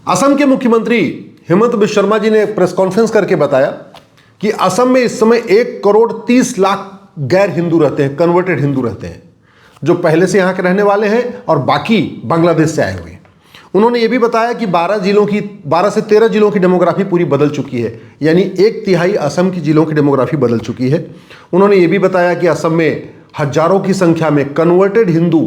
असम के मुख्यमंत्री हेमंत बिश्व शर्मा जी ने प्रेस कॉन्फ्रेंस करके बताया कि असम में इस समय 1,30,00,000 गैर हिंदू रहते हैं, कन्वर्टेड हिंदू रहते हैं, जो पहले से यहाँ के रहने वाले हैं और बाकी बांग्लादेश से आए हुए हैं। उन्होंने ये भी बताया कि 12 से 13 जिलों की डेमोग्राफी पूरी बदल चुकी है, यानी 1/3 असम की जिलों की डेमोग्राफी बदल चुकी है। उन्होंने ये भी बताया कि असम में हजारों की संख्या में कन्वर्टेड हिंदू,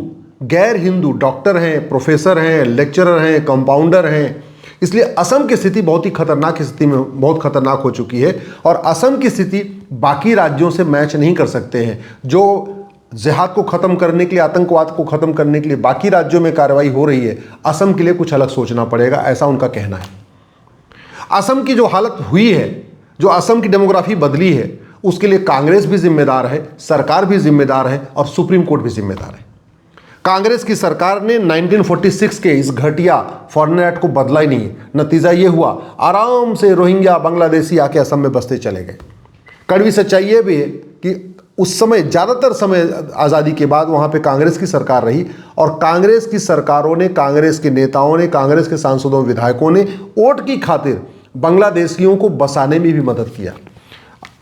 गैर हिंदू डॉक्टर हैं, प्रोफेसर हैं, लेक्चरर हैं, कंपाउंडर हैं। इसलिए असम की स्थिति बहुत ही खतरनाक स्थिति में बहुत खतरनाक हो चुकी है और असम की स्थिति बाकी राज्यों से मैच नहीं कर सकते हैं। जो जिहाद को ख़त्म करने के लिए, आतंकवाद को ख़त्म करने के लिए बाकी राज्यों में कार्रवाई हो रही है, असम के लिए कुछ अलग सोचना पड़ेगा, ऐसा उनका कहना है। असम की जो हालत हुई है, जो असम की डेमोग्राफी बदली है, उसके लिए कांग्रेस भी जिम्मेदार है, सरकार भी जिम्मेदार है और सुप्रीम कोर्ट भी जिम्मेदार है। कांग्रेस की सरकार ने 1946 के इस घटिया फॉरेन एक्ट को बदला ही नहीं। नतीजा ये हुआ, आराम से रोहिंग्या बांग्लादेशी आके असम में बसते चले गए। कड़वी सच्चाई ये भी है कि उस समय ज़्यादातर समय आज़ादी के बाद वहाँ पे कांग्रेस की सरकार रही और कांग्रेस की सरकारों ने, कांग्रेस के नेताओं ने, कांग्रेस के सांसदों विधायकों ने वोट की खातिर बांग्लादेशियों को बसाने में भी मदद किया।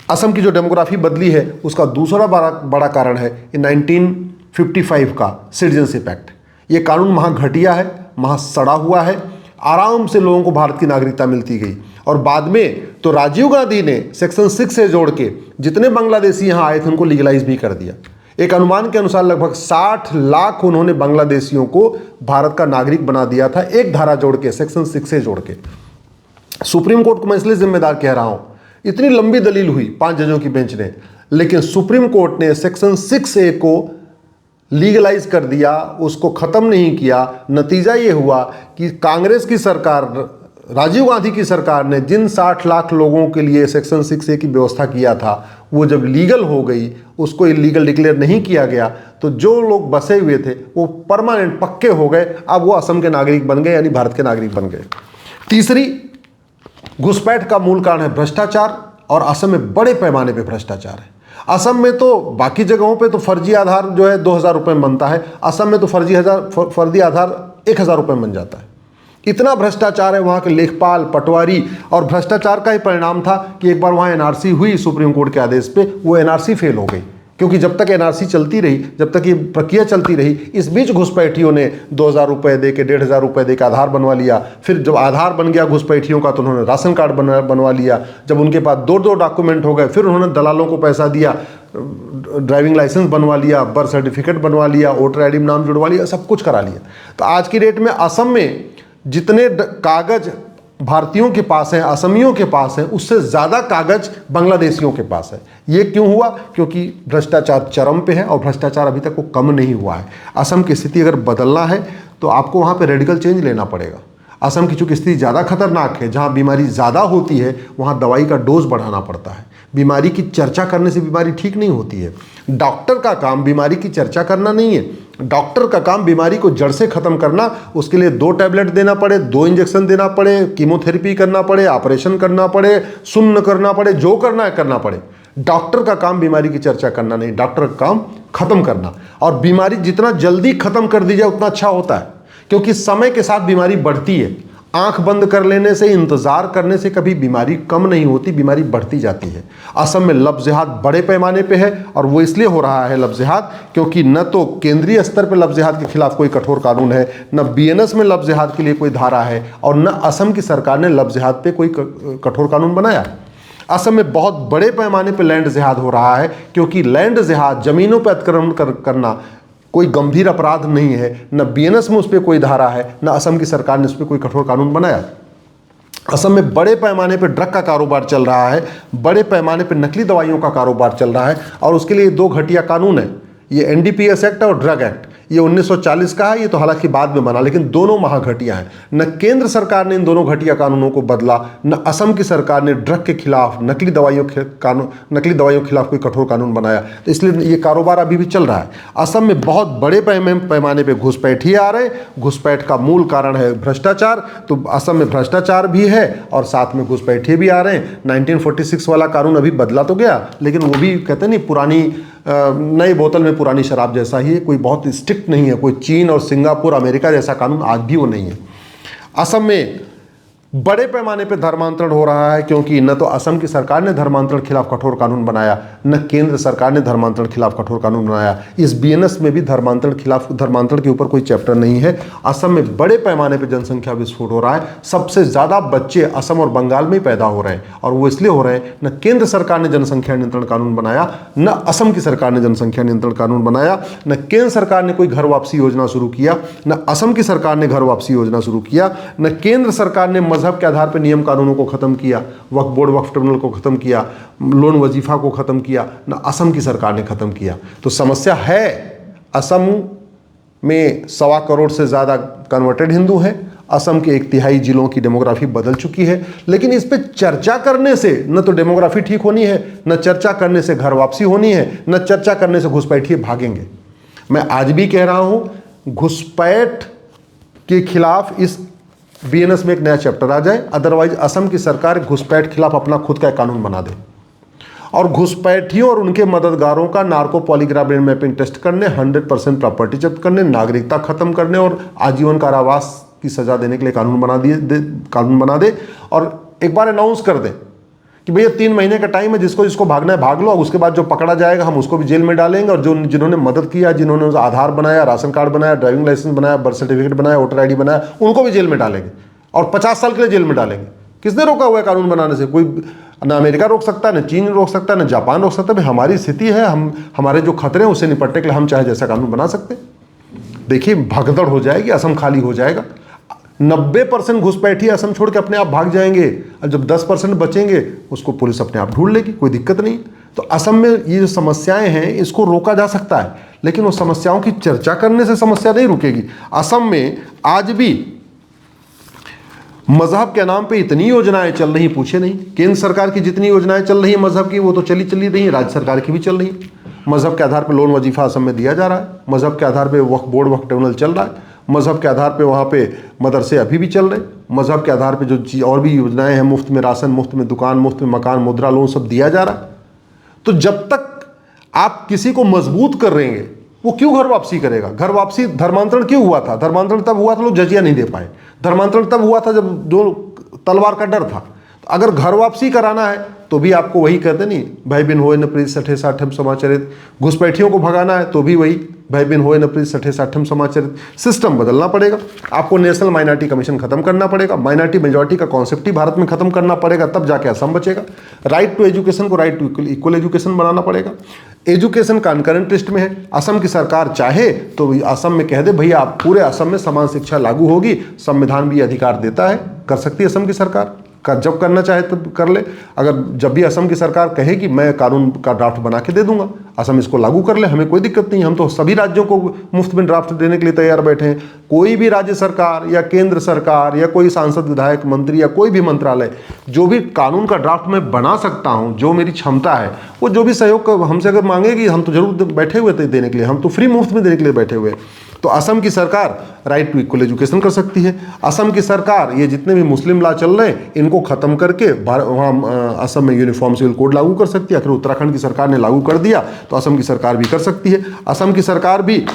असम की जो डेमोग्राफी बदली है उसका दूसरा बड़ा कारण है 1955 का सिटीजनशिप एक्ट। ये कानून महा घटिया है, महा सड़ा हुआ है। आराम से लोगों को भारत की नागरिकता मिलती गई और बाद में तो राजीव गांधी ने सेक्शन 6 से जोड़ के जितने बांग्लादेशी यहाँ आए थे उनको लीगलाइज भी कर दिया। एक अनुमान के अनुसार लगभग 60 लाख उन्होंने बांग्लादेशियों को भारत का नागरिक बना दिया था, एक धारा जोड़ के, सेक्शन 6 से जोड़ के। सुप्रीम कोर्ट को मैं इसलिए जिम्मेदार कह रहा हूँ, इतनी लंबी दलील हुई 5 जजों की बेंच ने, लेकिन सुप्रीम कोर्ट ने सेक्शन 6A को लीगलाइज कर दिया, उसको ख़त्म नहीं किया। नतीजा ये हुआ कि कांग्रेस की सरकार, राजीव गांधी की सरकार ने जिन 60 लाख लोगों के लिए सेक्शन 6A की व्यवस्था किया था, वो जब लीगल हो गई, उसको इलीगल डिक्लेयर नहीं किया गया, तो जो लोग बसे हुए थे वो परमानेंट पक्के हो गए। अब वो असम के नागरिक बन गए, यानी भारत के नागरिक बन गए। तीसरी घुसपैठ का मूल कारण है भ्रष्टाचार और असम में बड़े पैमाने पर भ्रष्टाचार है। असम में तो बाकी जगहों पे तो फर्जी आधार जो है 2,000 रुपये में बनता है, असम में तो फर्जी आधार 1,000 रुपये में बन जाता है। इतना भ्रष्टाचार है वहाँ के लेखपाल, पटवारी। और भ्रष्टाचार का ही परिणाम था कि एक बार वहाँ NRC हुई सुप्रीम कोर्ट के आदेश पे, वो NRC फेल हो गई, क्योंकि जब तक NRC चलती रही, जब तक ये प्रक्रिया चलती रही, इस बीच घुसपैठियों ने 2,000 रुपये दे के, 1,500 रुपये दे के आधार बनवा लिया। फिर जब आधार बन गया घुसपैठियों का तो उन्होंने राशन कार्ड बनवा लिया। जब उनके पास 2 डॉक्यूमेंट हो गए, फिर उन्होंने दलालों को पैसा दिया, ड्राइविंग लाइसेंस बनवा लिया, बर्थ सर्टिफिकेट बनवा लिया, वोटर ID में नाम जुड़वा लिया, सब कुछ करा लिया। तो आज की डेट में असम में जितने कागज भारतीयों के पास हैं, असमियों के पास हैं, उससे ज़्यादा कागज बांग्लादेशियों के पास है। ये क्यों हुआ? क्योंकि भ्रष्टाचार चरम पे है और भ्रष्टाचार अभी तक वो कम नहीं हुआ है। असम की स्थिति अगर बदलना है तो आपको वहाँ पे रेडिकल चेंज लेना पड़ेगा। असम की चूँकि स्थिति ज़्यादा खतरनाक है, जहाँ बीमारी ज़्यादा होती है वहाँ दवाई का डोज बढ़ाना पड़ता है। बीमारी की चर्चा करने से बीमारी ठीक नहीं होती है। डॉक्टर का काम बीमारी की चर्चा करना नहीं है, डॉक्टर का काम बीमारी को जड़ से ख़त्म करना। उसके लिए 2 टैबलेट देना पड़े, 2 इंजेक्शन देना पड़े, कीमोथेरेपी करना पड़े, ऑपरेशन करना पड़े, सुन्न करना पड़े, जो करना है करना पड़े। डॉक्टर का काम बीमारी की चर्चा करना नहीं, डॉक्टर का काम ख़त्म करना। और बीमारी जितना जल्दी ख़त्म कर दी जाए उतना अच्छा होता है, क्योंकि समय के साथ बीमारी बढ़ती है। आंख बंद कर लेने से, इंतज़ार करने से कभी बीमारी कम नहीं होती, बीमारी बढ़ती जाती है। असम में लव जिहाद बड़े पैमाने पे है और वो इसलिए हो रहा है लव जिहाद क्योंकि न तो केंद्रीय स्तर पे लव जिहाद के खिलाफ कोई कठोर कानून है, न BNS में लव जिहाद के लिए कोई धारा है और न असम की सरकार ने लव जिहाद पे कोई कठोर कानून बनाया है। असम में बहुत बड़े पैमाने पर लैंड जिहाद हो रहा है, क्योंकि लैंड जिहाद, ज़मीनों पर अतिक्रमण करना कोई गंभीर अपराध नहीं है। न BNS में उस पर कोई धारा है, न असम की सरकार ने उस पर कोई कठोर कानून बनाया। असम में बड़े पैमाने पर ड्रग का कारोबार चल रहा है, बड़े पैमाने पर नकली दवाइयों का कारोबार चल रहा है और उसके लिए 2 घटिया कानून है, ये NDPS एक्ट और ड्रग एक्ट। ये 1940 का है, ये तो हालांकि बाद में बना, लेकिन दोनों महाघटिया हैं। न केंद्र सरकार ने इन दोनों घटिया कानूनों को बदला, न असम की सरकार ने ड्रग के खिलाफ, नकली दवाइयों के खिलाफ कोई कठोर कानून बनाया। तो इसलिए ये कारोबार अभी भी चल रहा है। असम में बहुत बड़े पैमाने पर घुसपैठी आ रहे हैं। घुसपैठ का मूल कारण है भ्रष्टाचार, तो असम में भ्रष्टाचार भी है और साथ में घुसपैठे भी आ रहे हैं। 1946 वाला कानून अभी बदला तो गया, लेकिन वो भी कहते नहीं, पुरानी नई बोतल में पुरानी शराब जैसा ही है, कोई बहुत स्ट्रिक्ट नहीं है। कोई चीन और सिंगापुर, अमेरिका जैसा कानून आज भी वो नहीं है। असम में बड़े पैमाने पर धर्मांतरण हो रहा है, क्योंकि न तो असम की सरकार ने धर्मांतरण खिलाफ कठोर कानून बनाया, न केंद्र सरकार ने धर्मांतरण खिलाफ कठोर कानून बनाया। इस बीएनएस में भी धर्मांतरण के ऊपर कोई चैप्टर नहीं है। असम में बड़े पैमाने पर जनसंख्या विस्फोट हो रहा है। सबसे ज़्यादा बच्चे असम और बंगाल में ही पैदा हो रहे हैं, और वो इसलिए हो रहे हैं न केंद्र सरकार ने जनसंख्या नियंत्रण कानून बनाया, न असम की सरकार ने जनसंख्या नियंत्रण कानून बनाया, न केंद्र सरकार ने कोई घर वापसी योजना शुरू किया, न असम की सरकार ने घर वापसी योजना शुरू किया, न केंद्र सरकार ने मजहब के आधार पर नियम कानूनों को खत्म किया, वक्फ बोर्ड वक्फ ट्रिब्यूनल को खत्म किया, लोन वजीफा को खत्म किया, न असम की सरकार ने खत्म किया। तो समस्या है, असम में 1.25 करोड़ से ज़्यादा कन्वर्टेड हिंदू हैं। असम के 1/3 जिलों की डेमोग्राफी बदल चुकी है, लेकिन इस पर चर्चा करने से न तो डेमोग्राफी ठीक होनी है, न चर्चा करने से घर वापसी होनी है, न चर्चा करने से घुसपैठिए भागेंगे। मैं आज भी कह रहा हूं, घुसपैठ के खिलाफ इस बीएनएस में एक नया चैप्टर आ जाए, अदरवाइज असम की सरकार घुसपैठ खिलाफ अपना खुद का कानून बना दे और घुसपैठियों और उनके मददगारों का narco polygraph brain mapping test करने, 100% प्रॉपर्टी जब्त करने, नागरिकता खत्म करने और आजीवन कारावास की सजा देने के लिए कानून बना दे और एक बार अनाउंस कर दे कि भैया 3 महीने का टाइम है, जिसको भागना है भाग लो, और उसके बाद जो पकड़ा जाएगा हम उसको भी जेल में डालेंगे, और जिन्होंने मदद किया, जिन्होंने आधार बनाया, राशन कार्ड बनाया, ड्राइविंग लाइसेंस बनाया, बर्थ सर्टिफिकेट बनाया, वोटर आईडी बनाया, उनको भी जेल में डालेंगे और 50 साल के लिए जेल में डालेंगे। किसने रोका हुआ है कानून बनाने से? कोई ना अमेरिका रोक सकता है, ना चीन रोक सकता है, ना जापान रोक सकता है। हमारी स्थिति है, हमारे जो खतरे हैं उससे निपटने के लिए हम चाहे जैसा कानून बना सकते हैं। देखिए, भगदड़ हो जाएगी, असम खाली हो जाएगा। 90% घुसपैठी असम छोड़ के अपने आप भाग जाएंगे, और जब 10% बचेंगे उसको पुलिस अपने आप ढूंढ लेगी, कोई दिक्कत नहीं। तो असम में ये जो समस्याएं हैं इसको रोका जा सकता है, लेकिन उन समस्याओं की चर्चा करने से समस्या नहीं रुकेगी। असम में आज भी मजहब के नाम पे इतनी योजनाएं चल रही, पूछे नहीं। केंद्र सरकार की जितनी योजनाएं चल रही है मजहब की, वो तो चली रही है, राज्य सरकार की भी चल रही है। मजहब के आधार पर लोन वजीफा असम में दिया जा रहा है, मजहब के आधार पर वक्फ बोर्ड वक्फ ट्रिब्यूनल चल रहा है, मजहब के आधार पे वहाँ पे मदरसे अभी भी चल रहे, मजहब के आधार पे जो चीज़ और भी योजनाएं हैं, मुफ्त में राशन, मुफ्त में दुकान, मुफ्त में मकान, मुद्रा लोन सब दिया जा रहा है। तो जब तक आप किसी को मजबूत कर रहेंगे, वो क्यों घर वापसी करेगा? घर वापसी, धर्मांतरण क्यों हुआ था? धर्मांतरण तब हुआ था लोग जजिया नहीं दे पाए। धर्मांतरण तब हुआ था जब जो तलवार का डर था। तो अगर घर वापसी कराना है तो भी आपको वही कहते नहीं, भाई बिन होए न प्रीत सठे साठम समाचरित। घुसपैठियों को भगाना है तो भी वही, भाई बिन होए न प्रीत सठे साठम समाचरित। सिस्टम बदलना पड़ेगा आपको, नेशनल माइनॉरिटी कमीशन खत्म करना पड़ेगा, माइनॉरिटी मेजॉरिटी का कॉन्सेप्ट ही भारत में खत्म करना पड़ेगा, तब जाके असम बचेगा। राइट टू एजुकेशन को राइट टू इक्वल एजुकेशन बनाना पड़ेगा। एजुकेशन कॉन्करेंट लिस्ट में है। असम की सरकार चाहे तो असम में कह दे भैया आप पूरे असम में समान शिक्षा लागू होगी, संविधान भी अधिकार देता है, कर सकती है असम की सरकार। जब करना चाहे तब कर ले। अगर जब भी असम की सरकार कहे कि मैं कानून का ड्राफ्ट बना के दे दूंगा, असम इसको लागू कर ले, हमें कोई दिक्कत नहीं। हम तो सभी राज्यों को मुफ्त में ड्राफ्ट देने के लिए तैयार बैठे हैं। कोई भी राज्य सरकार या केंद्र सरकार या कोई सांसद, विधायक, मंत्री या कोई भी मंत्रालय जो भी कानून का ड्राफ्ट मैं बना सकता हूं, जो मेरी क्षमता है, वो जो भी सहयोग हमसे अगर मांगेगी, हम तो जरूर बैठे हुए थे देने के लिए, हम तो फ्री मुफ्त में देने के लिए बैठे हुए। तो असम की सरकार राइट टू इक्वल एजुकेशन कर सकती है। असम की सरकार ये जितने भी मुस्लिम लॉ चल रहे हैं इनको खत्म करके वहाँ असम में यूनिफॉर्म सिविल कोड लागू कर सकती है। आखिर उत्तराखंड की सरकार ने लागू कर दिया तो असम की सरकार भी कर सकती है। असम की सरकार भी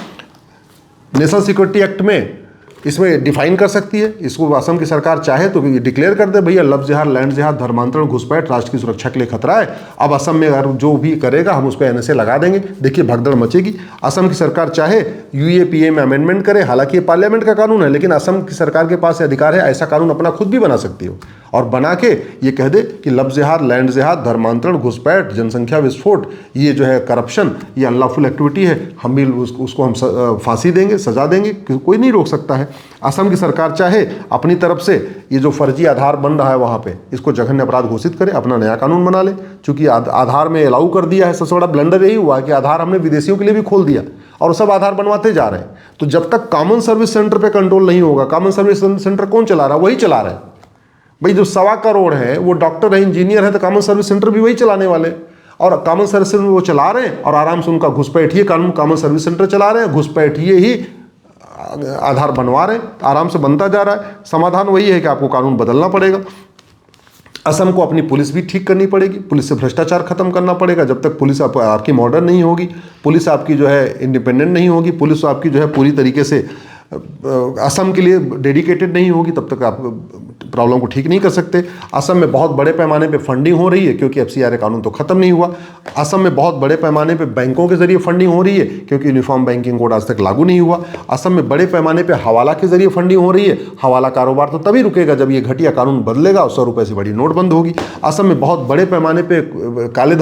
नेशनल सिक्योरिटी एक्ट में इसमें डिफाइन कर सकती है। इसको असम की सरकार चाहे तो डिक्लेयर कर दे भैया लव जिहाद, लैंड जिहाद, धर्मांतरण, घुसपैठ राष्ट्र की सुरक्षा के लिए खतरा है। अब असम में अगर जो भी करेगा हम उस पर एनएसए लगा देंगे। देखिए भगदड़ मचेगी। असम की सरकार चाहे यूएपीए में अमेंडमेंट करे, हालांकि ये पार्लियामेंट का कानून है, लेकिन असम की सरकार के पास अधिकार है ऐसा कानून अपना खुद भी बना सकती हो और बना के ये कह दे कि लव जिहाद, लैंड जिहाद, धर्मांतरण, घुसपैठ, जनसंख्या विस्फोट, ये जो है करप्शन, ये अनलॉफुल एक्टिविटी है, हम भी उसको हम फांसी देंगे, सजा देंगे, कोई नहीं रोक सकता है। असम की सरकार चाहे अपनी तरफ से ये जो फर्जी आधार बन रहा है वहाँ पे इसको जघन्य अपराध घोषित करे, अपना नया कानून बना ले। चूंकि आधार में अलाउ कर दिया है, सबसे बड़ा ब्लंडर यही हुआ कि आधार हमने विदेशियों के लिए भी खोल दिया और सब आधार बनवाते जा रहे हैं। तो जब तक कॉमन सर्विस सेंटर पे कंट्रोल नहीं होगा, कॉमन सर्विस सेंटर कौन चला रहा है? वही चला रहा है भाई। जो 1.25 करोड़ है वो डॉक्टर है, इंजीनियर है, तो कॉमन सर्विस सेंटर भी वही चलाने वाले, और कॉमन सर्विस सेंटर वो चला रहे हैं और आराम से उनका घुसपैठिए कानून कॉमन सर्विस सेंटर चला रहे हैं, घुसपैठिए ही आधार बनवा रहे हैं, आराम से बनता जा रहा है। समाधान वही है कि आपको कानून बदलना पड़ेगा। असम को अपनी पुलिस भी ठीक करनी पड़ेगी, पुलिस से भ्रष्टाचार खत्म करना पड़ेगा। जब तक पुलिस आपकी मॉडर्न नहीं होगी, पुलिस आपकी जो है इंडिपेंडेंट नहीं होगी, पुलिस आपकी जो है पूरी तरीके से असम के लिए डेडिकेटेड नहीं होगी, तब तक आप प्रॉब्लम को ठीक नहीं कर सकते। असम में बहुत बड़े पैमाने पे फंडिंग हो रही है क्योंकि FCRA कानून तो खत्म नहीं हुआ। असम में बहुत बड़े पैमाने पे बैंकों के जरिए फंडिंग हो रही है क्योंकि यूनिफॉर्म बैंकिंग कोड आज तक लागू नहीं हुआ। असम में बड़े पैमाने पे हवाला के जरिए फंडिंग हो रही है। हवाला कारोबार तो तभी रुकेगा जब ये घटिया कानून बदलेगा और 100 रुपये से बड़ी नोट बंद होगी। असम में बहुत बड़े पैमाने पे काला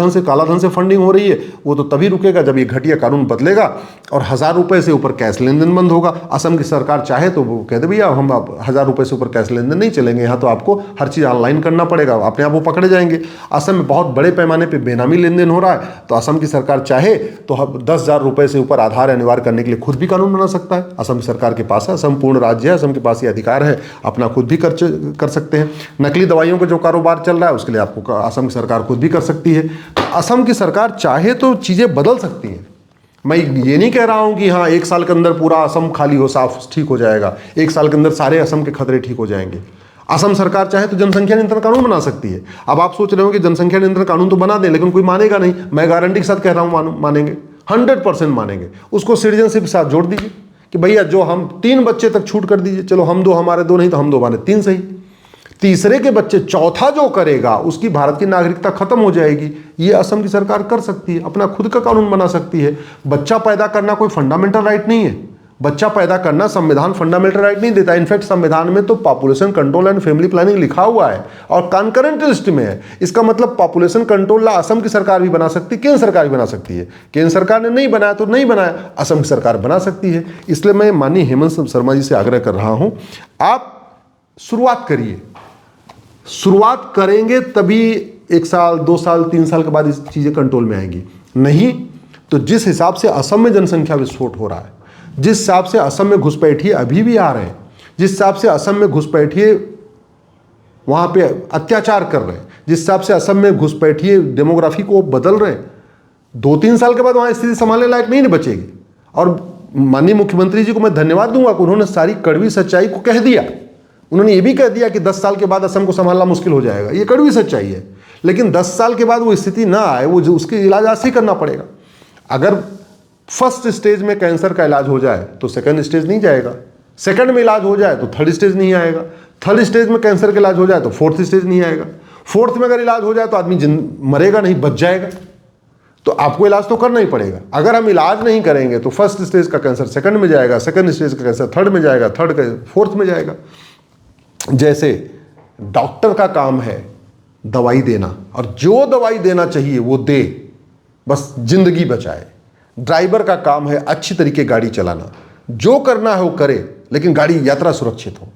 धन से फंडिंग हो रही है, वो तो तभी रुकेगा जब ये घटिया कानून बदलेगा और 1000 रुपये से ऊपर कैश लेन देन बंद होगा। असम की सरकार चाहे तो वो कह दे भैया हम 1000 रुपये से ऊपर कैश लेन देन नहीं चलेंगे, यहाँ तो आपको हर चीज़ ऑनलाइन करना पड़ेगा, अपने आप वो पकड़े जाएंगे। असम में बहुत बड़े पैमाने पे बेनामी लेन देन हो रहा है, तो असम की सरकार चाहे तो 10,000 रुपये से ऊपर आधार अनिवार्य करने के लिए खुद भी कानून बना सकता है। असम की सरकार के पास है, असम पूर्ण राज्य है, असम के पास ये अधिकार है, अपना खुद भी कर सकते हैं। नकली दवाइयों का जो कारोबार चल रहा है उसके लिए आपको असम की सरकार खुद भी कर सकती है। असम की सरकार चाहे तो चीज़ें बदल सकती है। मैं ये नहीं कह रहा हूँ कि हाँ 1 साल के अंदर पूरा असम खाली हो, साफ ठीक हो जाएगा, 1 साल के अंदर सारे असम के खतरे ठीक हो जाएंगे। असम सरकार चाहे तो जनसंख्या नियंत्रण कानून बना सकती है। अब आप सोच रहे हो कि जनसंख्या नियंत्रण कानून तो बना दें, लेकिन कोई मानेगा नहीं। मैं गारंटी के साथ कह रहा हूँ मानेंगे, 100% मानेंगे। उसको सिटीजनशिप के साथ जोड़ दीजिए कि भैया जो हम 3 बच्चे तक छूट कर दीजिए, चलो हम 2 हमारे 2 नहीं तो हम 2 माने 3 सही, तीसरे के बच्चे चौथा जो करेगा उसकी भारत की नागरिकता खत्म हो जाएगी। ये असम की सरकार कर सकती है, अपना खुद का कानून बना सकती है। बच्चा पैदा करना कोई फंडामेंटल राइट नहीं है। बच्चा पैदा करना संविधान फंडामेंटल राइट नहीं देता। इनफैक्ट संविधान में तो population control and family planning लिखा हुआ है और कॉन्करेंट लिस्ट में है। इसका मतलब पॉपुलेशन कंट्रोल ला असम की सरकार भी बना सकती है, केंद्र सरकार भी बना सकती है। केंद्र सरकार ने नहीं बनाया तो नहीं बनाया, असम की सरकार बना सकती है। इसलिए मैं माननीय हेमंत शर्मा जी से आग्रह कर रहा हूं, आप शुरुआत करिए। शुरुआत करेंगे तभी 1 साल 2 साल 3 साल के बाद इस चीज़ें कंट्रोल में आएंगी। नहीं तो जिस हिसाब से असम में जनसंख्या विस्फोट हो रहा है, जिस हिसाब से असम में घुसपैठिए अभी भी आ रहे हैं, जिस हिसाब से असम में घुसपैठिए वहाँ पे अत्याचार कर रहे हैं, जिस हिसाब से असम में घुसपैठिए डेमोग्राफी को बदल रहे हैं, 2-3 साल के बाद वहाँ स्थिति संभालने लायक नहीं बचेगी। और माननीय मुख्यमंत्री जी को मैं धन्यवाद दूंगा कि उन्होंने सारी कड़वी सच्चाई को कह दिया। उन्होंने ये भी कह दिया कि 10 साल के बाद असम को संभालना मुश्किल हो जाएगा, ये कड़वी सच्चाई है। लेकिन 10 साल के बाद वो स्थिति ना आए, वो उसके इलाज आज ही करना पड़ेगा। अगर फर्स्ट स्टेज में कैंसर का इलाज हो जाए तो सेकंड स्टेज नहीं जाएगा, सेकंड में इलाज हो जाए तो थर्ड स्टेज नहीं आएगा, थर्ड स्टेज में कैंसर का इलाज हो जाए तो फोर्थ स्टेज नहीं आएगा, फोर्थ में अगर इलाज हो जाए तो आदमी मरेगा नहीं, बच जाएगा। तो आपको इलाज तो करना ही पड़ेगा। अगर हम इलाज नहीं करेंगे तो फर्स्ट स्टेज का कैंसर सेकंड में जाएगा, सेकंड स्टेज का कैंसर थर्ड में जाएगा, थर्ड का फोर्थ में जाएगा। जैसे डॉक्टर का काम है दवाई देना, और जो दवाई देना चाहिए वो दे, बस जिंदगी बचाए। ड्राइवर का काम है अच्छी तरीके गाड़ी चलाना, जो करना है वो करे लेकिन गाड़ी यात्रा सुरक्षित हो।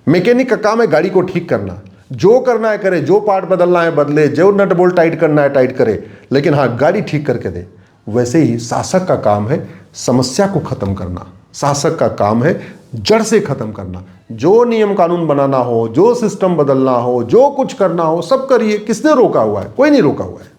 मैकेनिक का काम है गाड़ी को ठीक करना, जो करना है करे, जो पार्ट बदलना है बदले, जो नट बोल्ट टाइट करना है टाइट करे, लेकिन हाँ गाड़ी ठीक करके दे। वैसे ही शासक का काम है समस्या को खत्म करना, शासक का काम है जड़ से खत्म करना। जो नियम कानून बनाना हो, जो सिस्टम बदलना हो, जो कुछ करना हो सब करिए। किसने रोका हुआ है? कोई नहीं रोका हुआ है।